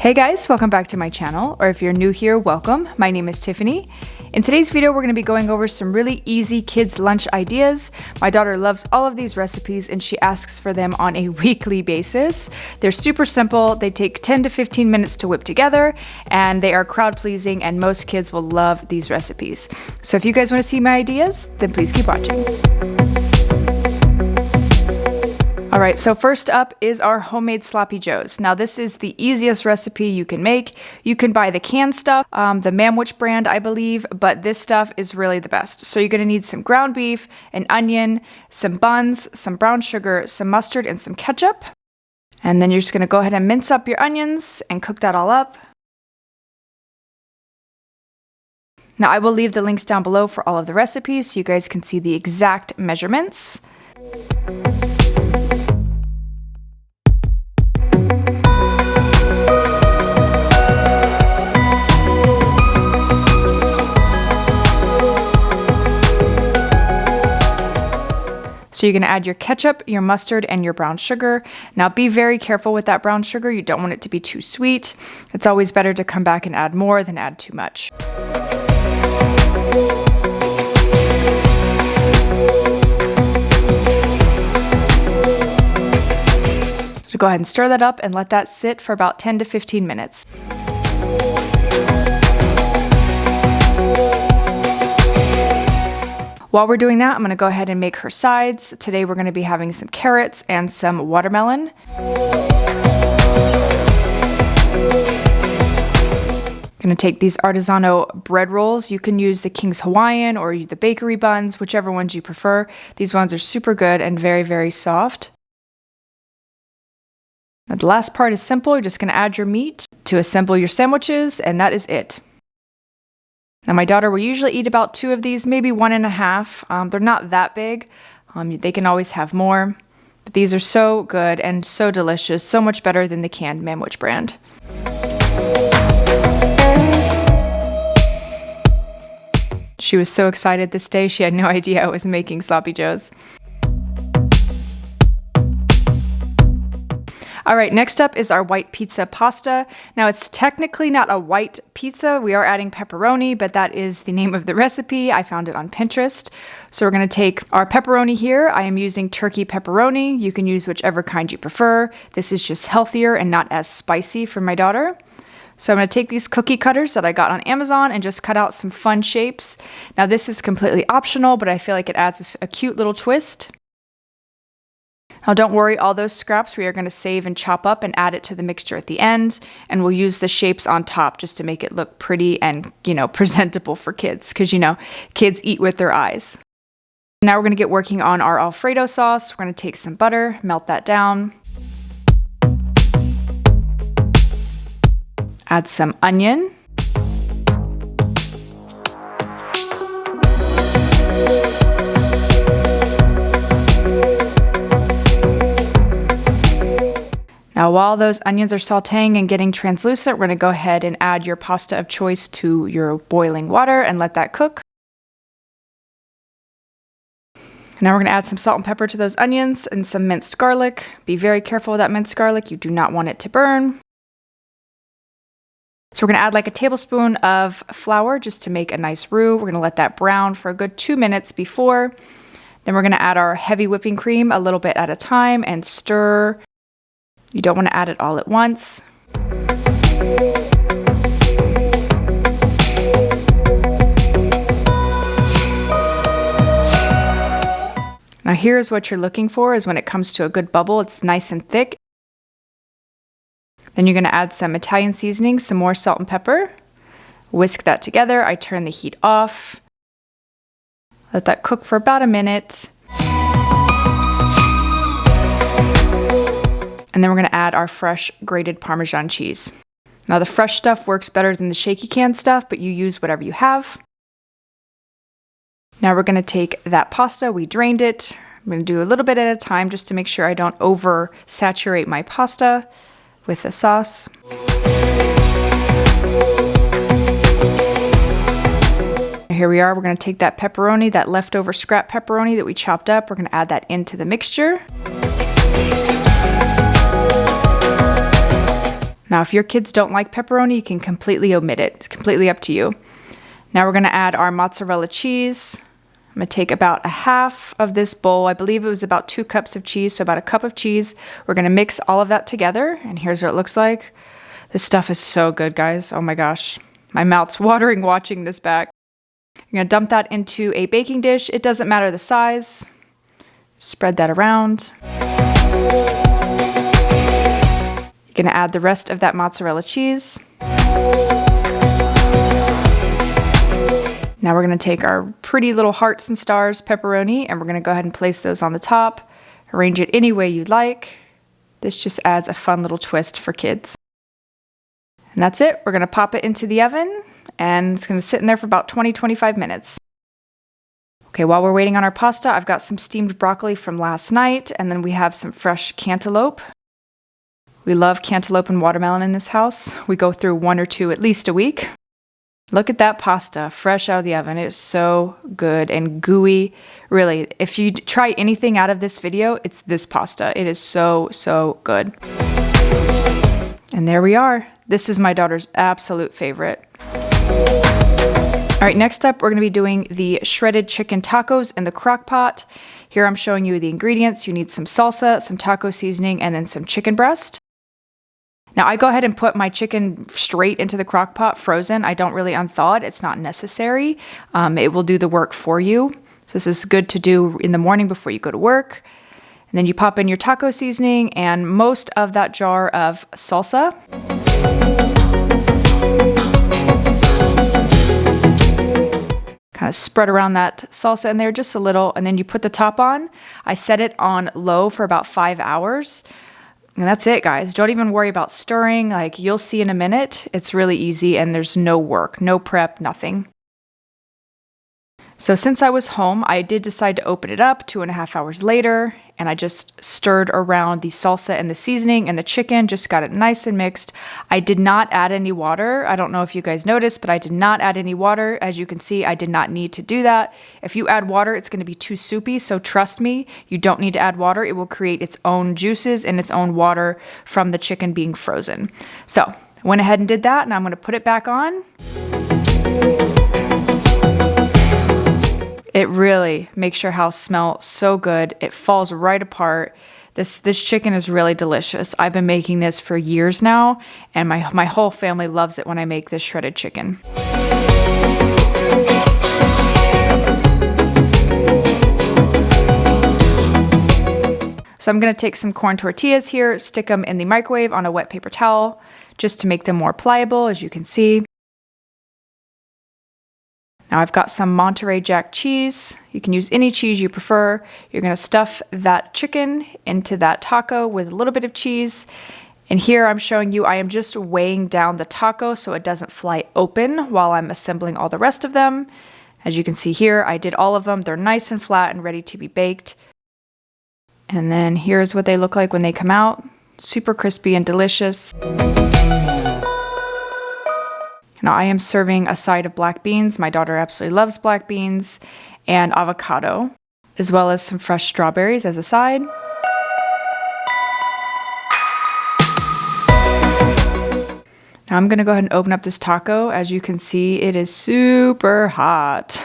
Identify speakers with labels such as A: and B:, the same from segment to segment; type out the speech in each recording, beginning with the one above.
A: Hey guys, welcome back to my channel, or if you're new here, welcome. My name is Tiffany. In today's video, we're going to be going over some really easy kids lunch ideas. My daughter loves all of these recipes and she asks for them on a weekly basis. They're super simple, they take 10 to 15 minutes to whip together, and they are crowd pleasing and most kids will love these recipes. So if you guys want to see my ideas, then please keep watching. Alright, so first up is our homemade sloppy joes. Now this is the easiest recipe you can make. You can buy the canned stuff, the Mamwich brand I believe, but this stuff is really the best. So you're going to need some ground beef, an onion, some buns, some brown sugar, some mustard, and some ketchup. And then you're just going to go ahead and mince up your onions and cook that all up. Now I will leave the links down below for all of the recipes so you guys can see the exact measurements. So you're going to add your ketchup, your mustard, and your brown sugar. Now be very careful with that brown sugar. You don't want it to be too sweet. It's always better to come back and add more than add too much. So go ahead and stir that up and let that sit for about 10 to 15 minutes. While we're doing that, I'm going to go ahead and make her sides. Today we're going to be having some carrots and some watermelon. I'm going to take these artisanal bread rolls. You can use the King's Hawaiian or the bakery buns, whichever ones you prefer. These ones are super good and very, very soft. Now the last part is simple. You're just going to add your meat to assemble your sandwiches, and that is it. Now my daughter will usually eat about 2 of these, maybe 1.5. They're not that big. They can always have more. But these are so good and so delicious, so much better than the canned Mamwich brand. She was so excited this day, she had no idea I was making sloppy joes. Alright, next up is our white pizza pasta. Now it's technically not a white pizza, we are adding pepperoni, but that is the name of the recipe. I found it on Pinterest. So we're going to take our pepperoni here. I am using turkey pepperoni. You can use whichever kind you prefer. This is just healthier and not as spicy for my daughter. So I'm going to take these cookie cutters that I got on Amazon and just cut out some fun shapes. Now this is completely optional, but I feel like it adds a cute little twist. Now don't worry, all those scraps we are going to save and chop up and add it to the mixture at the end, and we'll use the shapes on top just to make it look pretty and, presentable for kids, because, kids eat with their eyes. Now we're going to get working on our Alfredo sauce. We're going to take some butter, melt that down, add some onion, Now while those onions are sauteing and getting translucent, we're going to go ahead and add your pasta of choice to your boiling water and let that cook. Now we're going to add some salt and pepper to those onions and some minced garlic. Be very careful with that minced garlic. You do not want it to burn. So we're going to add like a tablespoon of flour just to make a nice roux. We're going to let that brown for a good 2 minutes before. Then we're going to add our heavy whipping cream a little bit at a time and stir. You don't want to add it all at once. Now here's what you're looking for is when it comes to a good bubble, it's nice and thick. Then you're going to add some Italian seasoning, some more salt and pepper. Whisk that together. I turn the heat off. Let that cook for about a minute. And then we're going to add our fresh grated Parmesan cheese. Now the fresh stuff works better than the shaky can stuff, but you use whatever you have. Now we're going to take that pasta, we drained it. I'm going to do a little bit at a time just to make sure I don't oversaturate my pasta with the sauce. Here we are, we're going to take that pepperoni, that leftover scrap pepperoni that we chopped up, we're going to add that into the mixture. Now, if your kids don't like pepperoni, you can completely omit it. It's completely up to you. Now we're going to add our mozzarella cheese. I'm going to take about a half of this bowl. I believe it was about 2 cups of cheese, so about a cup of cheese. We're going to mix all of that together, and here's what it looks like. This stuff is so good, guys. Oh my gosh. My mouth's watering watching this back. I'm going to dump that into a baking dish. It doesn't matter the size. Spread that around. You're going to add the rest of that mozzarella cheese. Now we're going to take our pretty little hearts and stars pepperoni, and we're going to go ahead and place those on the top. Arrange it any way you'd like. This just adds a fun little twist for kids. And that's it. We're going to pop it into the oven, and it's going to sit in there for about 20-25 minutes. Okay, while we're waiting on our pasta, I've got some steamed broccoli from last night, and then we have some fresh cantaloupe. We love cantaloupe and watermelon in this house. We go through 1 or 2 at least a week. Look at that pasta, fresh out of the oven. It is so good and gooey. Really, if you try anything out of this video, it's this pasta. It is so, so good. And there we are. This is my daughter's absolute favorite. All right, next up, we're gonna be doing the shredded chicken tacos in the crock pot. Here I'm showing you the ingredients. You need some salsa, some taco seasoning, and then some chicken breast. Now, I go ahead and put my chicken straight into the crock pot, frozen. I don't really unthaw it. It's not necessary. It will do the work for you. So this is good to do in the morning before you go to work. And then you pop in your taco seasoning and most of that jar of salsa. Kind of spread around that salsa in there just a little, and then you put the top on. I set it on low for about 5 hours. And that's it, guys. Don't even worry about stirring. Like, you'll see in a minute. It's really easy, and there's no work, no prep, nothing. So since I was home, I did decide to open it up 2.5 hours later, and I just stirred around the salsa and the seasoning and the chicken, just got it nice and mixed. I did not add any water. I don't know if you guys noticed, but I did not add any water. As you can see, I did not need to do that. If you add water, it's going to be too soupy, so trust me, you don't need to add water. It will create its own juices and its own water from the chicken being frozen. So I went ahead and did that, and I'm going to put it back on. It really makes your house smell so good. It falls right apart. This chicken is really delicious. I've been making this for years now, and my whole family loves it when I make this shredded chicken. So I'm going to take some corn tortillas here, stick them in the microwave on a wet paper towel, just to make them more pliable, as you can see. Now I've got some Monterey Jack cheese. You can use any cheese you prefer. You're gonna stuff that chicken into that taco with a little bit of cheese. And here I'm showing you I am just weighing down the taco so it doesn't fly open while I'm assembling all the rest of them. As you can see here, I did all of them. They're nice and flat and ready to be baked. And then here's what they look like when they come out. Super crispy and delicious. Now I am serving a side of black beans. My daughter absolutely loves black beans, and avocado, as well as some fresh strawberries as a side. Now I'm gonna go ahead and open up this taco. As you can see, it is super hot.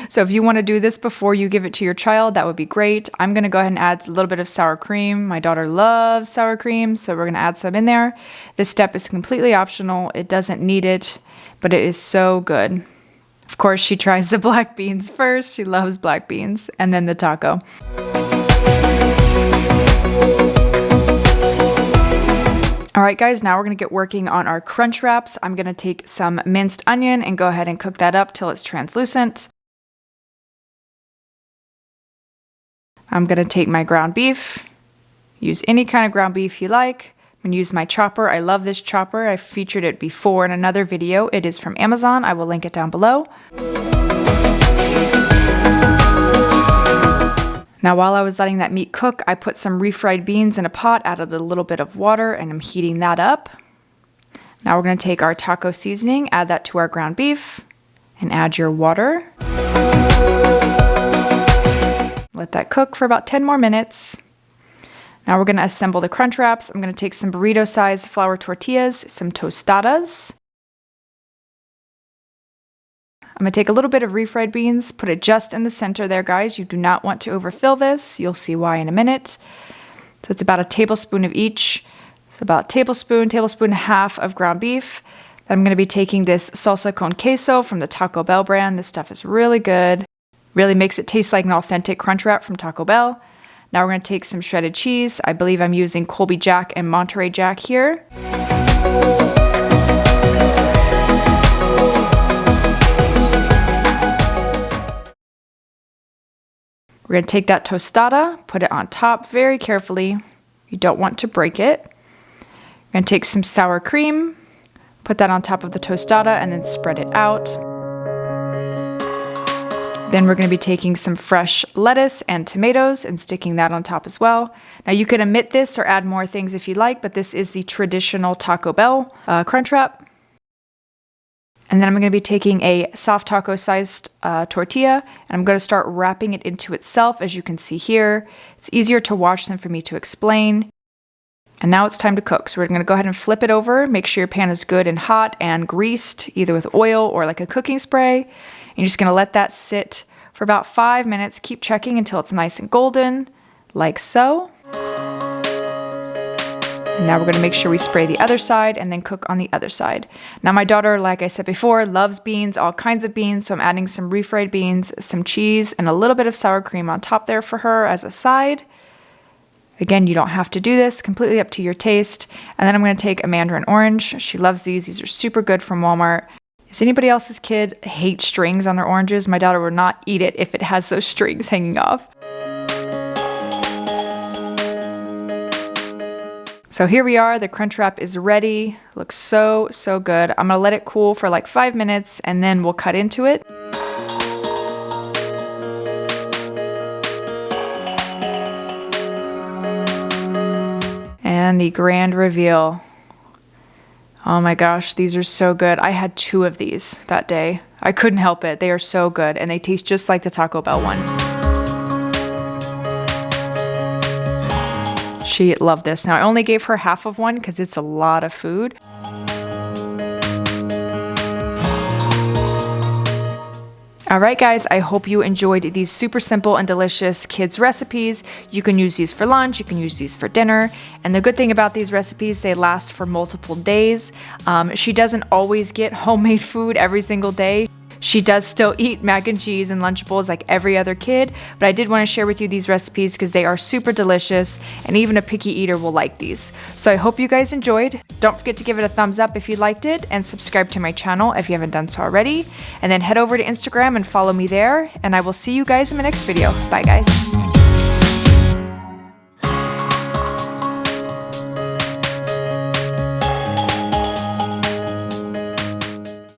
A: So if you wanna do this before you give it to your child, that would be great. I'm gonna go ahead and add a little bit of sour cream. My daughter loves sour cream, so we're gonna add some in there. This step is completely optional. It doesn't need it, but it is so good. Of course, she tries the black beans first. She loves black beans, and then the taco. All right, guys, now we're gonna get working on our Crunchwraps. I'm gonna take some minced onion and go ahead and cook that up till it's translucent. I'm gonna take my ground beef. Use any kind of ground beef you like. I'm gonna use my chopper. I love this chopper. I featured it before in another video. It is from Amazon. I will link it down below. Now, while I was letting that meat cook, I put some refried beans in a pot, added a little bit of water, and I'm heating that up. Now we're gonna take our taco seasoning, add that to our ground beef, and add your water. Let that cook for about 10 more minutes. Now we're going to assemble the Crunchwraps. I'm going to take some burrito-sized flour tortillas, some tostadas. I'm going to take a little bit of refried beans, put it just in the center there, guys. You do not want to overfill this. You'll see why in a minute. So it's about a tablespoon of each. So about tablespoon and a half of ground beef. Then I'm going to be taking this salsa con queso from the Taco Bell brand. This stuff is really good. Really makes it taste like an authentic Crunchwrap from Taco Bell. Now we're going to take some shredded cheese. I believe I'm using Colby Jack and Monterey Jack here. We're going to take that tostada, put it on top very carefully. You don't want to break it. We're going to take some sour cream, put that on top of the tostada, and then spread it out. Then we're going to be taking some fresh lettuce and tomatoes and sticking that on top as well. Now you can omit this or add more things if you like, but this is the traditional Taco Bell Crunchwrap. And then I'm going to be taking a soft taco-sized tortilla, and I'm going to start wrapping it into itself, as you can see here. It's easier to watch than for me to explain. And now it's time to cook. So we're going to go ahead and flip it over. Make sure your pan is good and hot and greased, either with oil or like a cooking spray. And you're just going to let that sit for about 5 minutes. Keep checking until it's nice and golden, like so. Now we're going to make sure we spray the other side and then cook on the other side. Now my daughter, like I said before, loves beans, all kinds of beans. So I'm adding some refried beans, some cheese, and a little bit of sour cream on top there for her as a side. Again, you don't have to do this, completely up to your taste. And then I'm going to take a mandarin orange. She loves these. These are super good from Walmart. Does anybody else's kid hate strings on their oranges? My daughter will not eat it if it has those strings hanging off. So here we are, the Crunchwrap is ready. Looks so, so good. I'm gonna let it cool for like 5 minutes and then we'll cut into it. And the grand reveal. Oh my gosh, these are so good. I had 2 of these that day. I couldn't help it. They are so good and they taste just like the Taco Bell one. She loved this. Now I only gave her half of one because it's a lot of food. Alright guys, I hope you enjoyed these super simple and delicious kids recipes. You can use these for lunch, you can use these for dinner, and the good thing about these recipes, they last for multiple days. She doesn't always get homemade food every single day. She does still eat mac and cheese and Lunchables like every other kid, but I did want to share with you these recipes because they are super delicious and even a picky eater will like these. So I hope you guys enjoyed. Don't forget to give it a thumbs up if you liked it and subscribe to my channel if you haven't done so already. And then head over to Instagram and follow me there, and I will see you guys in my next video. Bye guys.